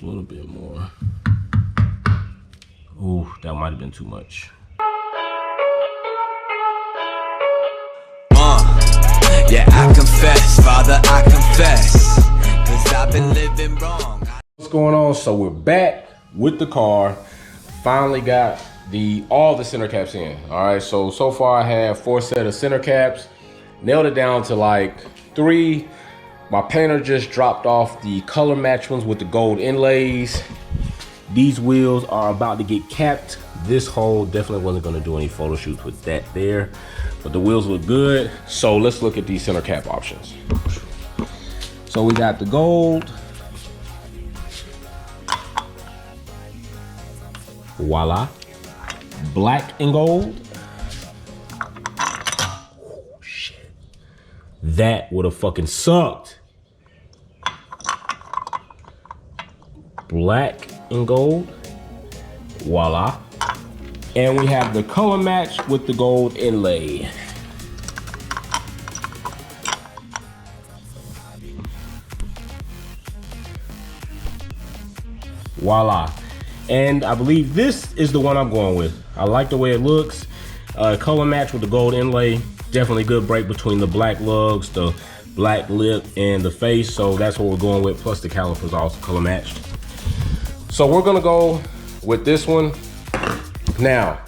A little bit more. Ooh, that might have been too much. Yeah, I confess, Father, I confess, 'cause I've been living wrong. What's going on? So we're back with the car. Finally got all the center caps in. All right, so far I have 4 sets of center caps. Nailed it down to like 3. My painter just dropped off the color match ones with the gold inlays. These wheels are about to get capped. This hole definitely wasn't gonna do any photo shoots with that there, but the wheels look good. So let's look at these center cap options. So we got the gold. Voila. Black and gold. Oh, shit. That would have fucking sucked. Black and gold. Voila. And we have the color match with the gold inlay. Voila. And I believe this is the one I'm going with. I like the way it looks. Color match with the gold inlay. Definitely good break between the black lugs, the black lip, and the face. So that's what we're going with. Plus the calipers are also color matched. So we're gonna go with this one. Now,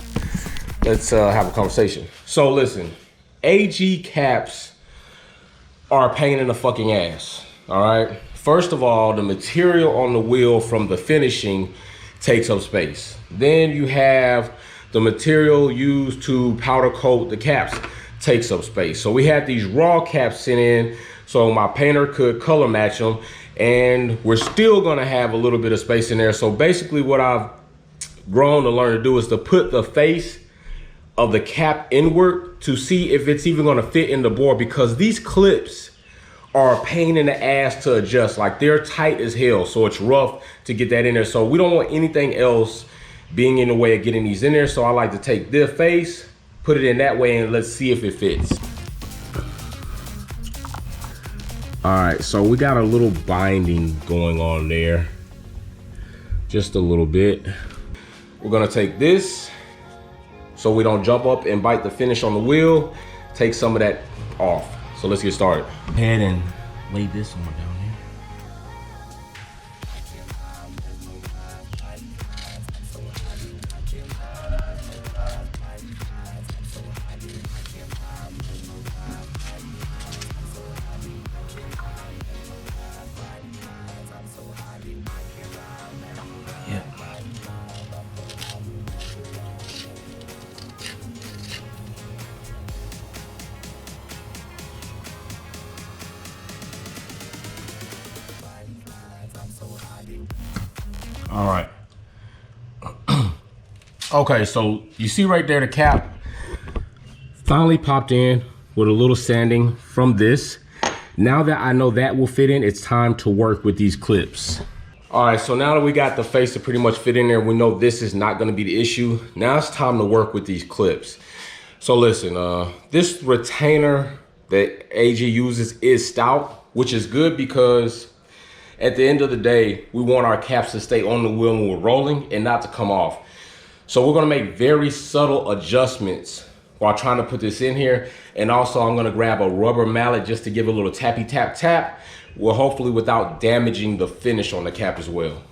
let's have a conversation. So listen, AG caps are a pain in the fucking ass, all right? First of all, the material on the wheel from the finishing takes up space. Then you have the material used to powder coat the caps takes up space. So we had these raw caps sent in so my painter could color match them, and we're still gonna have a little bit of space in there. So basically what I've grown to learn to do is to put the face of the cap inward to see if it's even gonna fit in the bore, because these clips are a pain in the ass to adjust. Like, they're tight as hell, so it's rough to get that in there. So we don't want anything else being in the way of getting these in there. So I like to take the face, put it in that way, and let's see if it fits. All right, so we got a little binding going on there, just a little bit. We're gonna take this so we don't jump up and bite the finish on the wheel, take some of that off. So let's get started. Go ahead and lay this one down here. Yep. All right. Okay, so you see right there, the cap finally popped in with a little sanding from this. Now that I know that will fit in, it's time to work with these clips. All right, so now that we got the face to pretty much fit in there, we know this is not gonna be the issue. Now it's time to work with these clips. So listen, this retainer that AG uses is stout, which is good because at the end of the day, we want our caps to stay on the wheel when we're rolling and not to come off. So we're gonna make very subtle adjustments while trying to put this in here. And also I'm gonna grab a rubber mallet just to give a little tappy tap tap, well, hopefully without damaging the finish on the cap as well.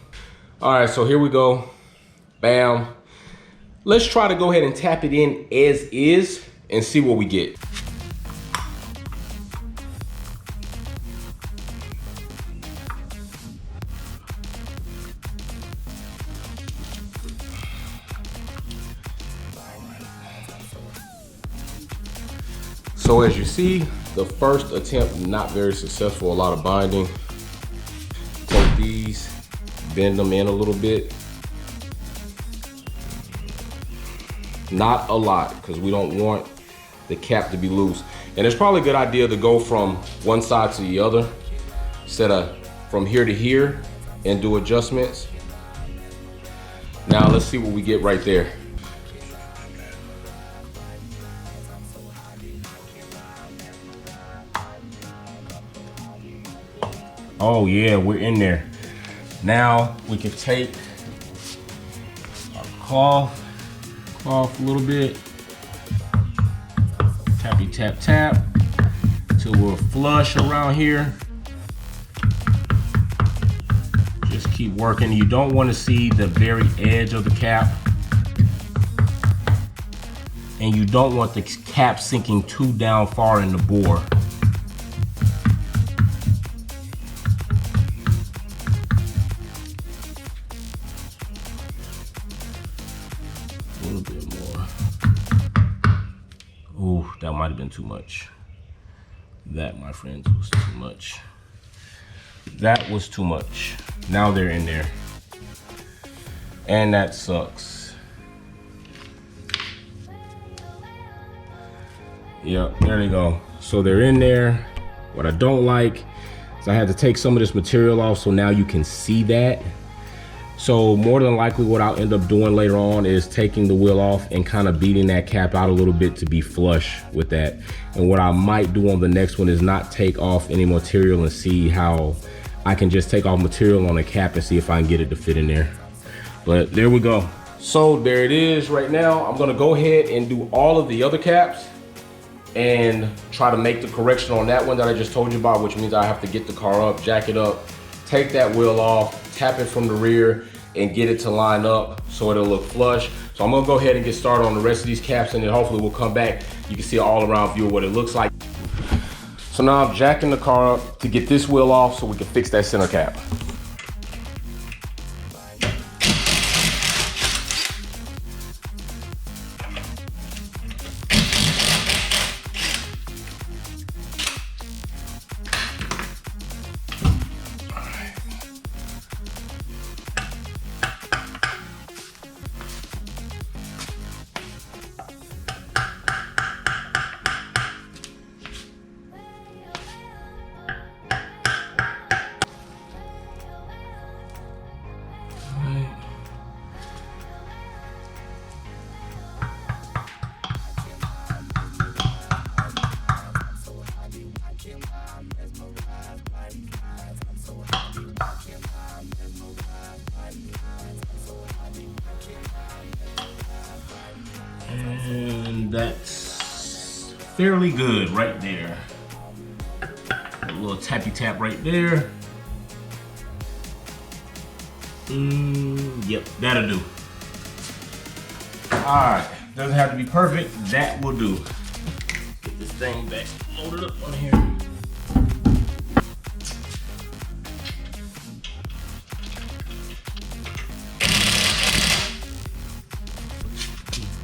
All right, so here we go, bam. Let's try to go ahead and tap it in as is and see what we get. So as you see, the first attempt not very successful, a lot of binding. Take these, bend them in a little bit. Not a lot, because we don't want the cap to be loose. And it's probably a good idea to go from one side to the other instead of from here to here and do adjustments. Now let's see what we get right there. Oh yeah, we're in there. Now we can take our cloth a little bit, tappy tap tap till we're flush around here. Just keep working. You don't want to see the very edge of the cap, and you don't want the cap sinking too down far in the bore. A little bit more. Ooh, that might have been too much. That, my friends, was too much. That was too much. Now they're in there. And that sucks. Yep, there they go. So they're in there. What I don't like is I had to take some of this material off so now you can see that. So more than likely what I'll end up doing later on is taking the wheel off and kind of beating that cap out a little bit to be flush with that. And what I might do on the next one is not take off any material and see how I can just take off material on the cap and see if I can get it to fit in there. But there we go. So there it is right now. I'm gonna go ahead and do all of the other caps and try to make the correction on that one that I just told you about, which means I have to get the car up, jack it up, take that wheel off, tap it from the rear, and get it to line up so it'll look flush. So I'm gonna go ahead and get started on the rest of these caps, and then hopefully we'll come back. You can see an all-around view of what it looks like. So now I'm jacking the car up to get this wheel off so we can fix that center cap. And that's fairly good right there. A little tappy tap right there. Yep, that'll do. All right, doesn't have to be perfect. That will do. Get this thing back loaded up on here.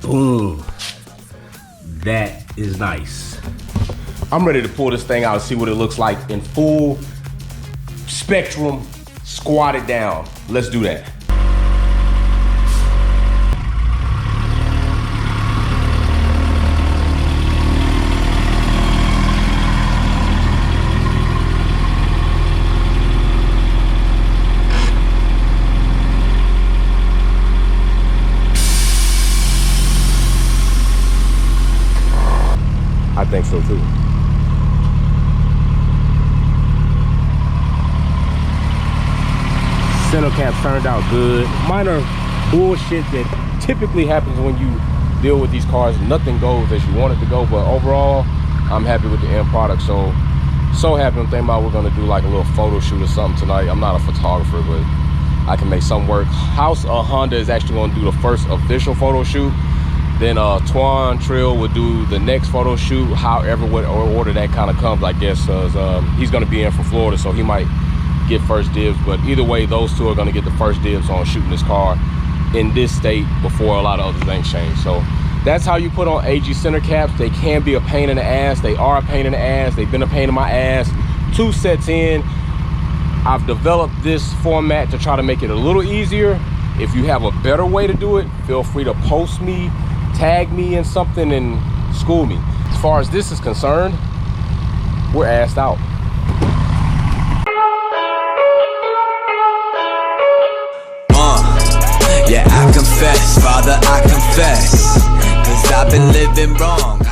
Boom. That is nice. I'm ready to pull this thing out and see what it looks like in full spectrum, squatted down. Let's do that. I think so too. Center caps turned out good. Minor bullshit that typically happens when you deal with these cars. Nothing goes as you want it to go, but overall, I'm happy with the end product. So happy. I'm thinking about we're gonna do like a little photo shoot or something tonight. I'm not a photographer, but I can make something work. House of Honda is actually gonna do the first official photo shoot. Then Twan Trill will do the next photo shoot, however what order that kind of comes, I guess. He's gonna be in from Florida, so he might get first dibs. But either way, those two are gonna get the first dibs on shooting this car in this state before a lot of other things change. So that's how you put on AG center caps. They can be a pain in the ass. They are a pain in the ass. They've been a pain in my ass. 2 sets in. I've developed this format to try to make it a little easier. If you have a better way to do it, feel free to post me, tag me in something and school me. As far as this is concerned, we're assed out. Yeah, I confess, Father, I confess, 'cause I've been living wrong.